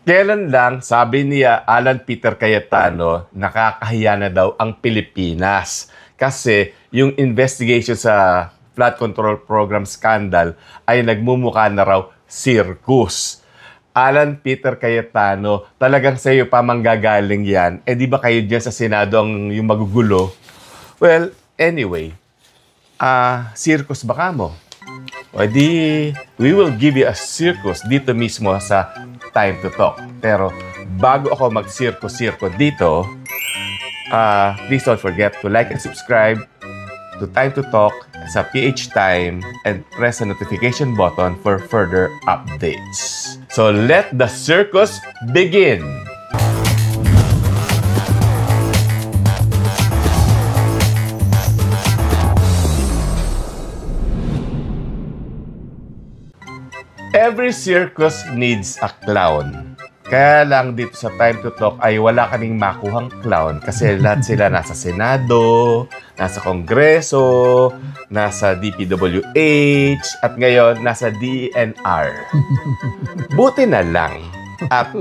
Kailan lang, sabi niya Alan Peter Cayetano, nakakahiya na daw ang Pilipinas. Kasi yung investigation sa flood control program scandal ay nagmumukha na raw circus. Alan Peter Cayetano, talagang sa iyo pa manggagaling yan. Eh di ba kayo dyan sa Senado yung magugulo? Well, anyway, circus baka mo? O di, we will give you a circus dito mismo sa Time to Talk. Pero bago ako mag-circus-circo dito, please don't forget to like and subscribe to Time to Talk sa PH Time and press the notification button for further updates. So let the circus begin! Every circus needs a clown. Kaya lang dito sa Time to Talk ay wala kaming makuhang clown kasi lahat sila nasa Senado, nasa Kongreso, nasa DPWH, at ngayon nasa DNR. Buti na lang. At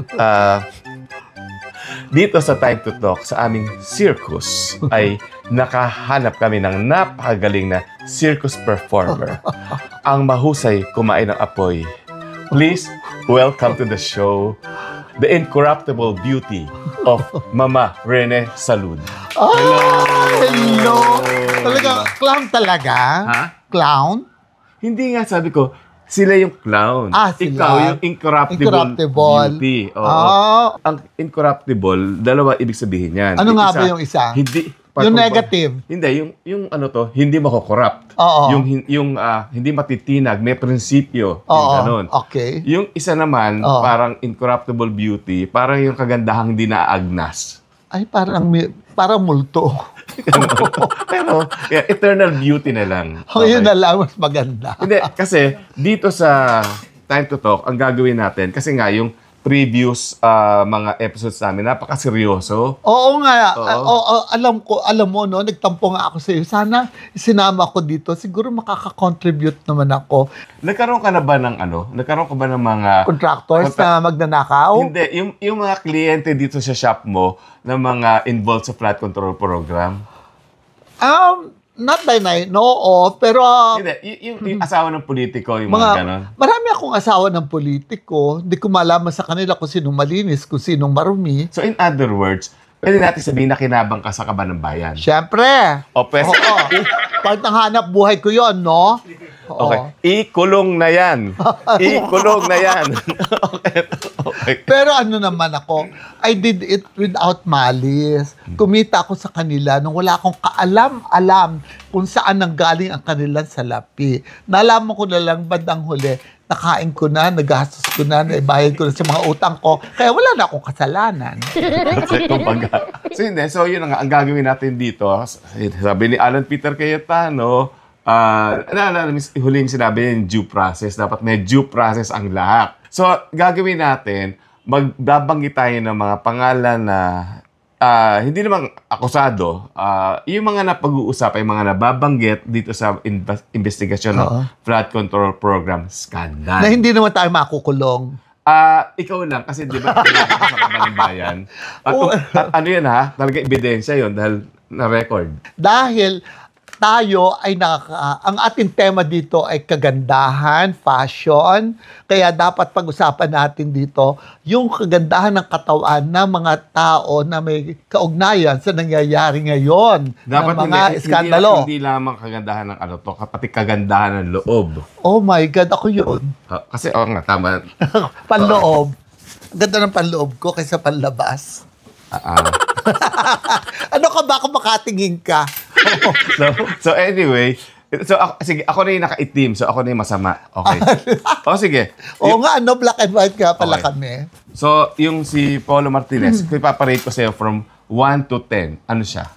dito sa Time to Talk, sa aming circus, ay nakahanap kami ng napakagaling na circus performer. Ang mahusay kumain ng apoy. Please welcome to the show, the incorruptible beauty of Mama Rene Salud. Oh, hello! Talaga, clown talaga? Ha? Clown? Hindi nga, sabi ko, sila yung clown. Sila. Ikaw yung incorruptible beauty. Oo. Ang incorruptible, dalawa ibig sabihin yan. Ano nga ba yung isa? Hindi. Yung negative. Hindi, yung ano to, hindi mako-corrupt. Oo. Yung hindi matitinag, may prinsipyo. Oo. Yung ganun. Okay. Yung isa naman, parang incorruptible beauty, parang yung kagandahang di naagnas. Ay, parang multo. Pero, eternal beauty na lang. Okay. Yun na lang, mas maganda. Hindi, kasi dito sa Time to Talk, ang gagawin natin, kasi nga yung previous mga episodes namin, napakaseryoso. Oo nga. Oo. Alam mo, no, nagtampo nga ako sa iyo. Sana isinama ako dito. Siguro makaka-contribute naman ako. Nagkaroon ka na ba ng Nagkaroon ka ba ng mga contractors na magnanakaw? Hindi, yung mga kliyente dito sa shop mo na mga involved sa flood control program? Not that I know of, pero Hindi, yung asawa ng politiko, yung mga ganon. Marami akong asawa ng politiko. Hindi ko malaman sa kanila kung sinong malinis, kung sinong marumi. So in other words, pwede natin sabihin na kinabang ka sa kaban ng bayan. Siyempre. O pwede. Part ng hanap buhay ko yon, no? Okay. Ikulong na yan. Ikulong na yan. Okay. Pero ano naman ako, I did it without malice. Kumita ako sa kanila nung wala akong kaalam-alam kung saan nanggaling ang kanilang salapi. Nalaman ko na lang bandang huli, nakain ko na, nagastos ko na, naibayad ko na sa mga utang ko. Kaya wala na akong kasalanan. So yun nga, ang gagawin natin dito, sabi ni Alan Peter Cayetano, huling sinabi yung due process. Dapat may due process ang lahat. So, gagawin natin, magbabanggit tayo ng mga pangalan na hindi naman akusado. Yung mga napag-uusap, yung mga nababanggit dito sa investigasyon ng flood control program scandal. Na hindi naman tayo makukulong. Ikaw lang, kasi di ba sa kaban ng bayan? Ano yan ha? Talaga ebidensya yun dahil na-record. Dahil tayo ay ang ating tema dito ay kagandahan, fashion. Kaya dapat pag-usapan natin dito yung kagandahan ng katawan ng mga tao na may kaugnayan sa nangyayari ngayon. Dapat ng mga iskandalo. Hindi lamang kagandahan ng pati kagandahan ng loob. Oh my God, ako yun. Kasi, nga, tama. Panloob. Ganda ng panloob ko kaysa panlabas. Ano ka ba kung makatingin ka? So anyway, sige, ako na yung nakaitim, so ako na yung masama. Okay. Sige. Nga, black and white nga pala kami. So, yung si Paulo Martinez, kung ipaparate ko sa'yo from 1 to 10, ano siya?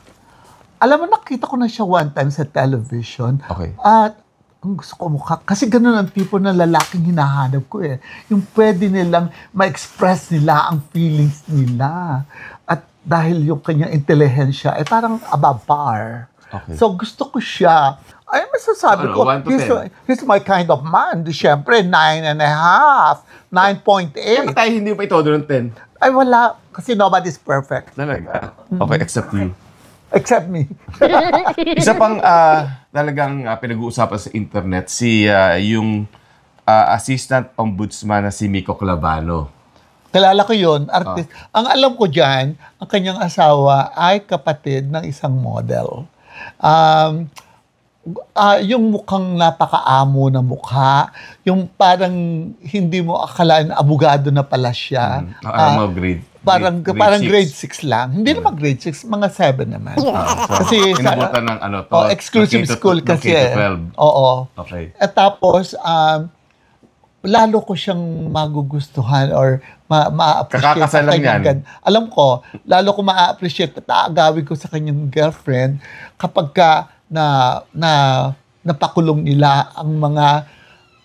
Alam mo, nakita ko na siya one time sa television. Okay. At ang gusto ko mukha, kasi ganun ang tipo ng lalaking hinahanap ko eh. Yung pwede nilang ma-express nila ang feelings nila. At dahil yung kanyang intelihensya, parang above par. Okay. So, gusto ko siya. Ay, masasabi ko, 1 to 10? he's my kind of man. Di syempre, 9.5, 9.8. Tayo hindi pa ito ng 10. Ay, wala. Kasi nobody's perfect. Talaga? Okay, except you. Except me. Isa pang talagang pinag-uusapan sa internet, yung assistant ombudsman na si Miko Clavano. Kilala ko yun, artist. Ang alam ko dyan, ang kanyang asawa ay kapatid ng isang model. Yung mukhang napakaamo na mukha, yung parang hindi mo akalaan abogado na pala siya. Parang grade 6 lang. Hindi naman grade 6, mga 7 naman. Kasi inabutan ng exclusive school kasi. K-12. Oo. Okay. At tapos, lalo ko siyang magugustuhan or ma-appreciate Kakakasal lang yan. Alam ko, lalo ko ma-appreciate at aagawin ko sa kanyang girlfriend kapag ka napakulong nila ang mga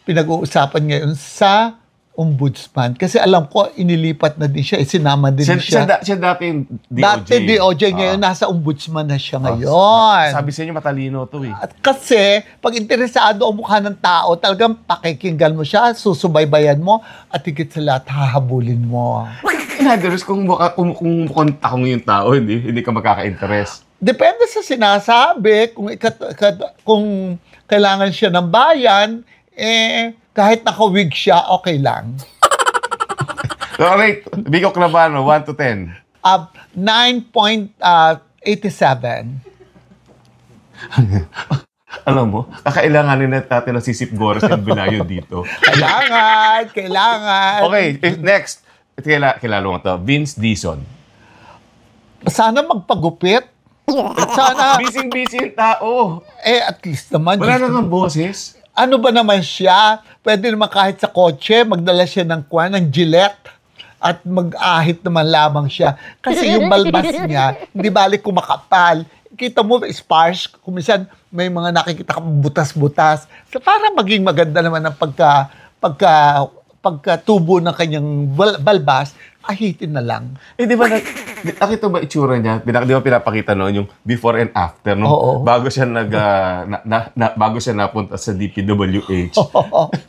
pinag-uusapan ngayon sa ombudsman. Kasi alam ko, inilipat na din siya, isinama din siya. Siya dati yung DOJ. Dati DOJ, ngayon nasa ombudsman na siya ngayon. Sabi sa inyo, matalino to eh. At kasi, pag interesado ang mukha ng tao, talagang pakikinggan mo siya, susubaybayan mo, at higit sa lahat, hahabulin mo. In other words, kung mukhang takong yung tao, hindi ka makaka-interest. Depende sa sinasabi, kung kailangan siya ng bayan, kahit naka-wig siya, okay lang. Alright, Miko Clavano, 1 to 10. 9.87. Alam mo, kakailanganin natin ng sisip Goras and Bilayo dito. Kailangan. Okay, next. Kilala mo to, Vince Dizon. Sana magpagupit. At sana, Busy yung tao. at least naman. Wala nang boses. Ano ba naman siya? Pwede naman kahit sa kotse, magdala siya ng Gillette at mag-ahit naman lamang siya. Kasi yung balbas niya, hindi balik kumakapal. Kita mo, sparse. Kung minsan, may mga nakikita kang butas-butas. So, para maging maganda naman ang pagkatubo ng kanyang balbas, ahitin na lang. Di ba, nakita ba itsura niya? Di ba pinapakita noon yung before and after, no? Oo. Bago siya bago siya napunta sa DPWH.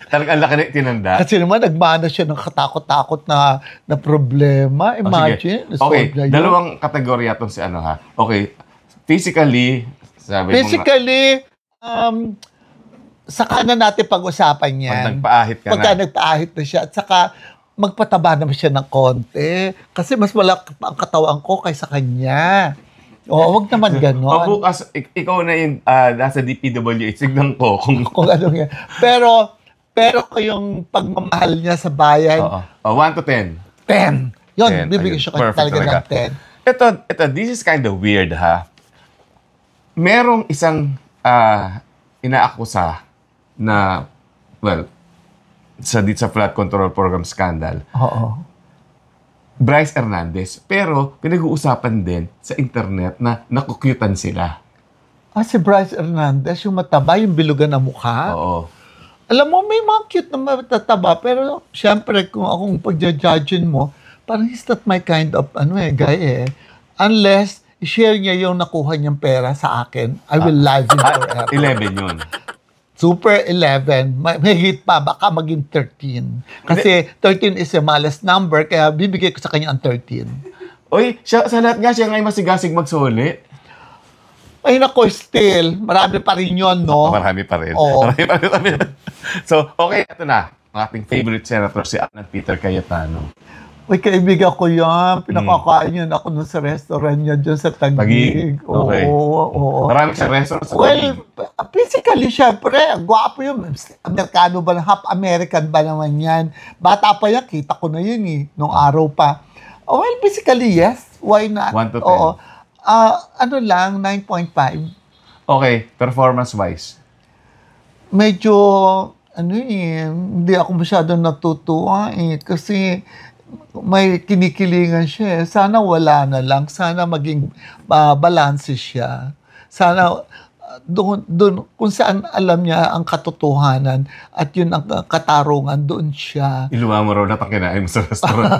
Talagang ang laki na tinanda. Kasi naman, nagmana siya ng katakot-takot na problema. Imagine. Okay, dalawang kategorya itong si ano ha. Okay, physically, saka na natin pag-usapan yan. Pag nagpaahit ka Pagka na. nagpaahit na siya. At saka, magpataba naman siya ng konti. Kasi mas malaki pa ang katawan ko kaysa kanya. Oo, wag naman gano'n. Bukas, ikaw na yung nasa DPWH. Tignan ko kung... Kung ano yan. Pero yung pagmamahal niya sa bayan, 1 to 10. 10. Yun, 10, bibigyan siya talaga ng 10. Ito, this is kind of weird, ha? Merong isang inaakusa na, well, dito sa flood control program scandal. Oo. Bryce Hernandez. Pero, pinag-uusapan din sa internet na nakukyutan sila. Si Bryce Hernandez, yung mataba, yung bilugan na mukha. Oo. Alam mo, may mga cute na matataba, pero syempre, kung akong pag-judgein mo, parang he's not my kind of guy Unless, i-share niya yung nakuha niyang pera sa akin, I will live him forever. 11 yun. Super 11. May hit pa, baka maging 13. Kasi 13 is a malas number, kaya bibigay ko sa kanya ang 13. Uy, sa lahat nga, siya nga'y masigasig magsuli. Ay nako, still, marami pa rin yun, no? Marami pa rin. Oo. Marami pa rin. So, okay, ito na. Ang ating favorite senator, si Alan Peter Cayetano. Uy, kaibigan ko yan. Pinakakain yun ako dun sa restaurant niya dyan sa Taguig. Okay. Oo. Marami sa restaurant sa Well, physically, syempre, gwapo yun. Amerikano ba? Half American ba naman yan? Bata pa yan, kita ko na yun nung araw pa. Well, physically, yes. Why not? 1 to 10. Oo. Ano lang, 9.5. Okay, performance-wise. Medyo, hindi ako masyadong natutuwa kasi may kinikilingan siya. Sana wala na lang. Sana maging balanse siya. Sana doon kung saan alam niya ang katotohanan at yun ang katarungan, doon siya. Iluwa mo raw na kinain mo sa restaurant.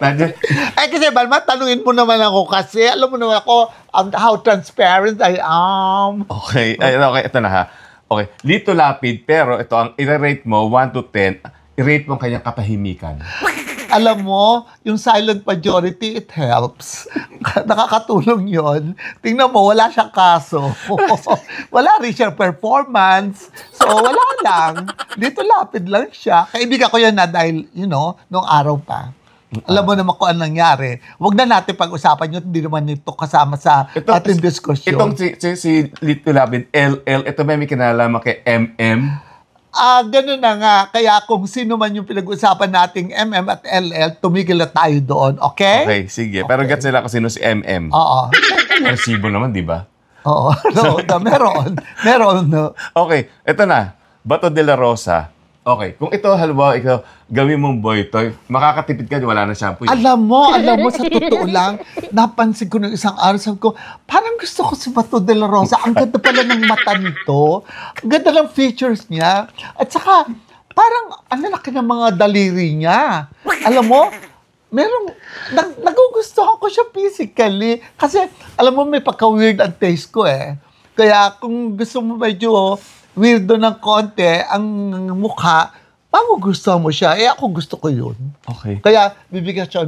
Nandiyan. Ay kasi Balma, tanungin mo naman ako kasi alam mo naman ako how transparent I am. Okay. Ay, okay, ito na ha. Okay. Lito Lapid, pero ito ang i-rate mo 1 to 10, i-rate mo ang kanyang katahimikan. Alam mo, yung silent majority, it helps. Nakakatulong yon. Tingnan mo, wala siyang kaso. Wala rin siyang performance. So, wala lang. Dito lapid lang siya. Kaibigan ko yan na dahil, nung araw pa. Alam mo naman kung anong nangyari. Huwag na natin pag-usapan yun. Hindi naman ito kasama sa ating diskusyon. Itong si Lito Lapid, LL, ito may kinalaman kay MM. Ganun na nga. Kaya kung sino man yung pinag-usapan nating MM at LL, tumigil na tayo doon. Okay? Okay, sige. Pero gets nila kung sino si MM. Oo. Resibo naman, di ba? Oo. Meron. Meron. No. Okay, ito na. Bato de la Rosa. Okay, kung ito, halimbawa, ikaw, gawin mong boy toy, makakatipid ka, wala na shampoo. Alam mo, sa totoo lang, napansin ko nung isang araw, sabi ko, parang gusto ko si Bato de la Rosa. Ang ganda pala ng mata nito. Ang ganda ng features niya. At saka, parang, ang laki ng mga daliri niya. Alam mo, nagugustuhan ko siya physically. Kasi, alam mo, may pagka-weird ang taste ko eh. Kaya, kung gusto mo medyo weirdo ng konti ang mukha, magugustuhan mo siya. Ako gusto ko yun. Okay. Kaya, bibigyan siya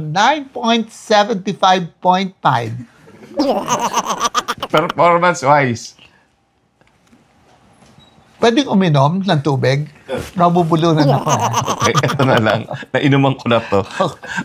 9.75.5. Performance-wise. Pwedeng uminom ng tubig? Nabubulunan ako. Okay, ito na lang. Nainuman ko na to.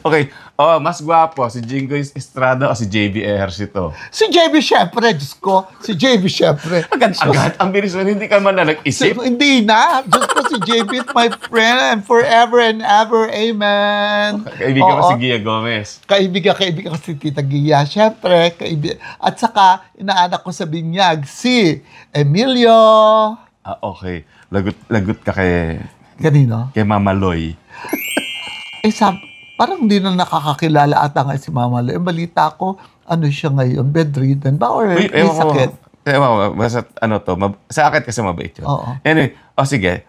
Okay. Mas gwapo, si Jingo Estrada o si JB Ejercito? Si JB syempre, Diyos ko. Si JB syempre. Agad-agad. Ang bilis mo, hindi ka man na nag-isip. Hindi na. Diyos ko, si JB is my friend and forever and ever. Amen. Kaibigan ko si Gia Gomez. Kaibigan ko si Tita Gia. Syempre, kaibigan. At saka, inaanak ko sa binyag, si Emilio. Okay. Lagot ka kay... Kanino? Kay Mama Loy. Parang hindi na nakakakilala ata nga si Mama Loy. Ang balita ko, ano siya ngayon? Bedridden ba? Or may sakit? Basta sa akin kasi mabait yun. Oo. Anyway, sige.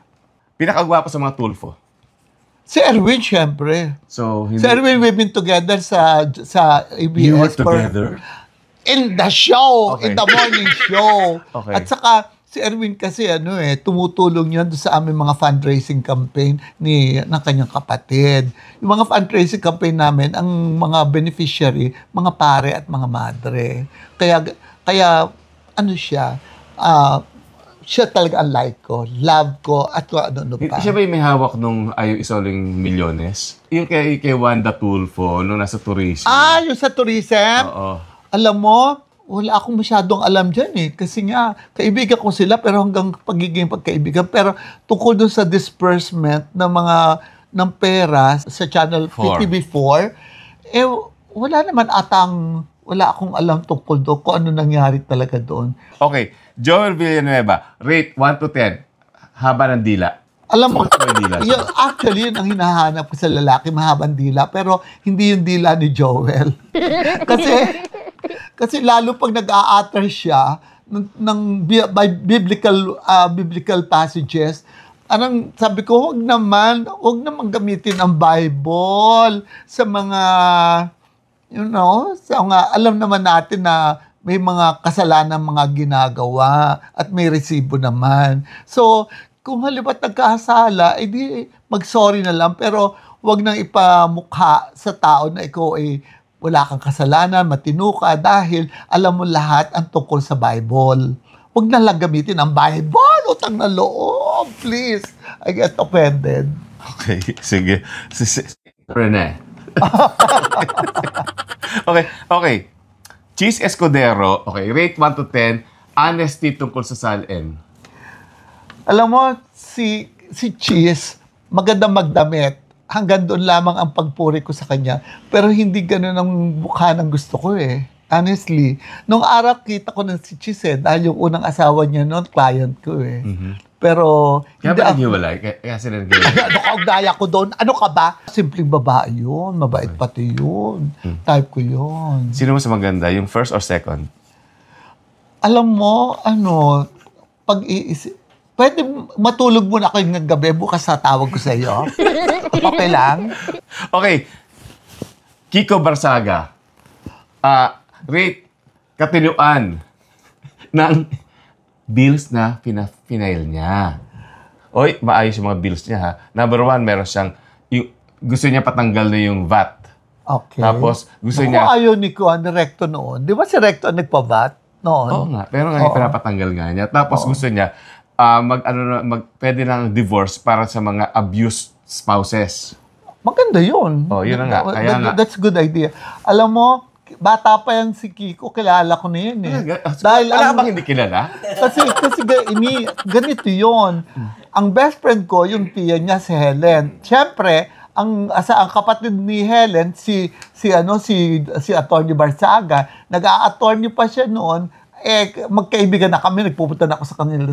Pinakagwapo sa mga Tulfo. Si Erwin, syempre. So, hindi... Si Erwin, we've been together sa ABS. You were together? In the show! Okay. In the morning show. Okay. At saka, si Erwin kasi tumutulong yan doon sa aming mga fundraising campaign ng kanyang kapatid. Yung mga fundraising campaign namin, ang mga beneficiary, mga pare at mga madre. Kaya siya talaga ang like ko, love ko, at kung ano pa. Siya ba yung may hawak nung Ayaw Isoling Milyones? Yung kay Wanda Tulfo, nung nasa tourism. Yung sa tourism? Oo. Alam mo, wala akong masyadong alam dyan eh. Kasi nga, kaibigan ko sila pero hanggang pagiging pagkaibigan. Pero tungkol dun sa disbursement ng pera sa Channel PTV4, wala akong alam tungkol doon kung ano nangyari talaga doon. Okay. Joel Villanueva, rate 1 to 10. Haba ng dila. Alam mo, actually, yun ang hinahanap ko sa lalaki, mahabang dila. Pero hindi yung dila ni Joel. Kasi lalo pag nag-a-utter siya by biblical passages, sabi ko, wag naman gamitin ang Bible sa mga, alam naman natin na may mga kasalanan mga ginagawa at may resibo naman. So, kung halimbawa nagkasala, edi mag-sorry na lang, pero wag nang ipamukha sa tao na ikaw ay wala kang kasalanan, matino ka, dahil alam mo lahat ang tungkol sa Bible. Huwag na lang gamitin ang Bible. Utang na loob, please. I get offended. Okay, sige. Rene. Okay. Cheese Escudero, rate 1 to 10, honesty tungkol sa salin. Alam mo, si Cheese, maganda magdamit. Hanggang doon lamang ang pagpuri ko sa kanya. Pero hindi ganun ang mukha ng gusto ko eh. Honestly. Nung araw kita ko ng si Cheese dahil yung unang asawa niya noon, client ko eh. Mm-hmm. Pero... Kaya ba naghiwalay? Kaya sila naghiwalay? Ano ka, ugdaya ko doon? Ano ka ba? Simpleng babae yun. Mabait pati yun. Type ko yun. Sino mas maganda? Yung first or second? Alam mo, pag-iisip, pwede matulog muna ako ng gabi, bukas tatawag ko sa iyo. Okay lang? Okay. Kiko Barsaga. Rate katinuan ng bills na finail niya. Oy, maayos yung mga bills niya ha. Number 1, meron siyang, gusto niya patanggal na yung VAT. Okay. Tapos, gusto Naku, niya... ayaw ni Recto noon. Di ba si Recto nagpa-VAT noon? Oo nga, pero ngayon pinapatanggal nga niya. Tapos gusto niya, pwede ng divorce para sa mga abused spouses. Maganda yun. Oh, yun na nga. Kaya nga. That's a good idea. Alam mo, bata pa yan si Kiko, kilala ko na yun eh. Dahil wala ka bang hindi kilala? Kasi ganito yun. Ang best friend ko, yung tiya niya si Helen. Siyempre, ang kapatid ni Helen, si Atty. Barsaga, nag-a-attorney pa siya noon, magkaibigan na kami, nagpupunta na ako sa kanila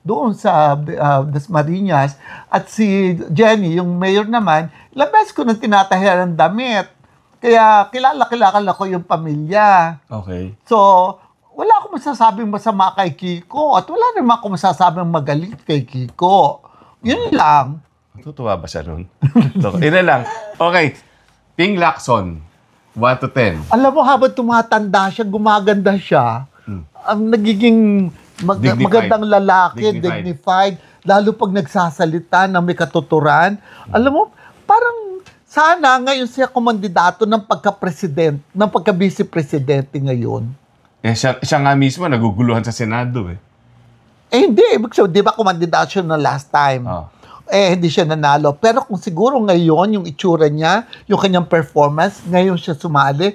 doon sa Dasmariñas. At si Jenny, yung mayor naman, ilang beses ko nang tinatahiran ng damit. Kaya kilala ko yung pamilya. Okay. So, wala akong masasabing masama kay Kiko at wala naman akong masasabing magaling kay Kiko. Yun lang. Matutuwa ba siya nun? Ina lang. Okay. Ping Lacson, 1 to 10. Alam mo, habang tumatanda siya, gumaganda siya. Ang nagiging magandang lalaki, dignified, lalo pag nagsasalita na may katuturan. Alam mo, parang sana ngayon siya kumandidato ng pagka-president, ng pagka-vice-presidente ngayon. Siya nga mismo naguguluhan sa Senado eh. Hindi. Di ba kumandidato siya na last time? Hindi siya nanalo. Pero kung siguro ngayon, yung itsura niya, yung kanyang performance, ngayon siya sumali,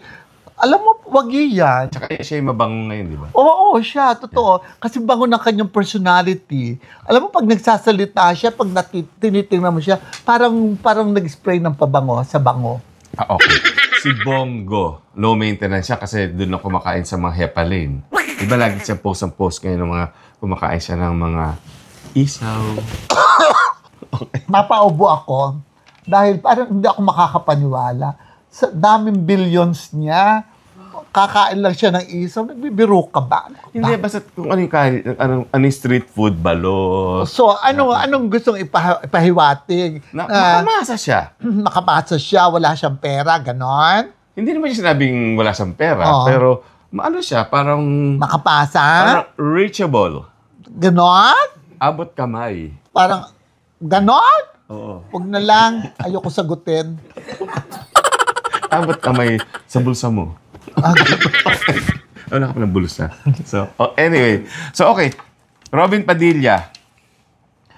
alam mo, wag yan. Tsaka siya yung mabango ngayon, di ba? Oo, siya, totoo. Kasi bango ng kanyang personality. Alam mo, pag nagsasalita siya, pag tinitingnan mo siya, parang nag-spray ng pabango sa bango. Okay. Si Bongo, low maintenance siya kasi doon na kumakain sa mga hepalane. Diba lagi siya post ngayon ng mga kumakain siya ng mga isaw. Napaubo ako dahil parang hindi ako makakapaniwala. Sa daming billions niya, kakain lang siya ng isaw, nagbibiro ka ba? Hindi, basta kung anong street food, balos. So, anong gustong ipahiwatig? Makamasa siya. Makamasa siya, wala siyang pera, ganon? Hindi naman siya sinabing wala siyang pera, pero ano siya, parang... Makapasa? Parang reachable. Ganon? Abot kamay. Parang, ganon? Oo. Huwag na lang, ayoko sagutin. Abot kamay sa bulsa mo. Wala ka pa ng bulsa. So, anyway. So, okay. Robin Padilla.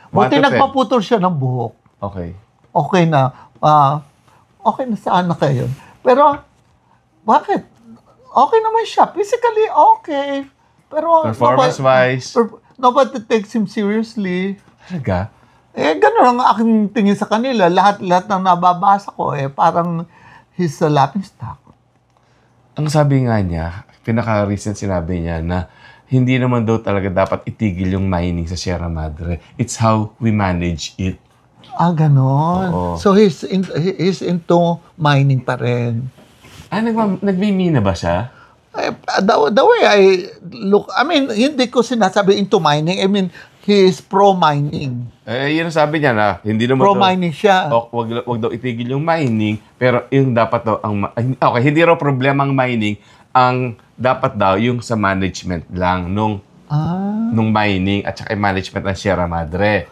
Buti nagpaputol siya ng buhok. Okay. Okay na. Okay na saan na kayo. Pero, bakit? Okay naman siya. Physically, okay. Pero, performance-wise. Nobody takes him seriously. Talaga? Ganun ang aking tingin sa kanila. Lahat ng nababasa ko, parang he's a laughing stock. Ang sabi nga niya, pinaka-recent sinabi niya na hindi naman daw talaga dapat itigil yung mining sa Sierra Madre. It's how we manage it. Ganon. Oo. So, he's into mining pa rin. Nagmimina ba siya? The way I look, hindi ko sinasabi into mining. He is pro-mining. Yun ang sabi niya na hindi naman pro-mining siya. Wag daw itigil yung mining, pero yung dapat daw okay, hindi raw problema ang mining, ang dapat daw yung sa management lang nung mining at saka yung management ng Sierra Madre.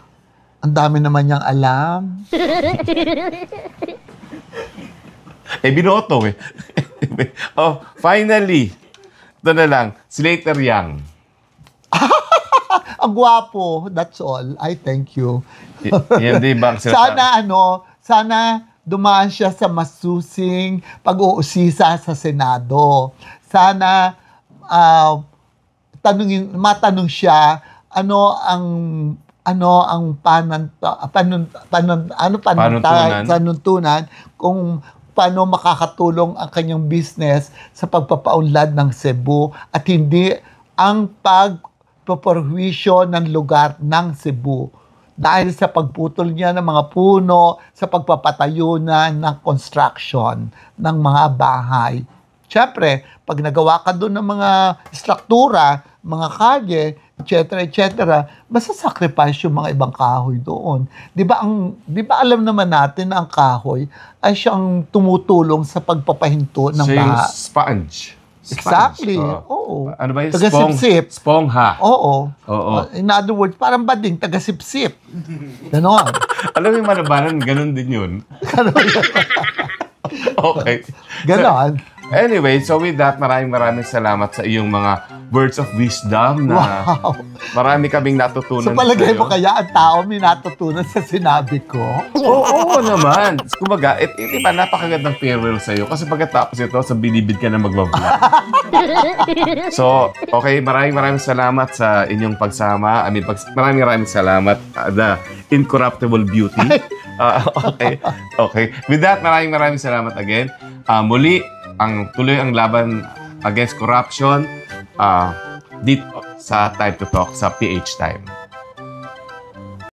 Ang dami naman niyang alam. Binoto eh. Finally, ito na lang, Slater Young. Ang gwapo, that's all. I thank you. Yan din ba? Sana dumaan siya sa masusing pag-uusisa sa Senado. Sana matanong siya panuntunan kung paano makakatulong ang kanyang business sa pagpapaunlad ng Cebu at hindi ang pagpaparwisyo ng lugar ng Cebu dahil sa pagputol niya ng mga puno, sa pagpapatayo na ng construction ng mga bahay. Siyempre, pag nagawa ka doon ng mga struktura, mga kalye, etc., masasacrifice yung mga ibang kahoy doon. Di ba alam naman natin na ang kahoy ay siyang tumutulong sa pagpapahinto ng Siya yung baha. sponge. Exactly. Oo. Oo. Ano ba yung Taga-sip-sip. Spongha. Oo. Oo. In other words, parang bading, taga-sip-sip. Ganon. Alam mo yung malabanan, ganun din yun. Okay. Ganon. Anyway, so with that, maraming salamat sa iyong mga words of wisdom na Wow. marami kaming natutunan So palagay mo sa'yo. kaya ang tao may natutunan sa sinabi ko? Oo naman. Kumbaga, diba, napakagandang farewell sa'yo kasi pagkatapos ito, sa binibid ka na mag-vlog. So, okay, maraming salamat sa inyong pagsama. I mean, maraming salamat, the incorruptible beauty. Okay. With that, maraming salamat again. Muli, tuloy ang laban against corruption dito sa Time to Talk sa PH Time.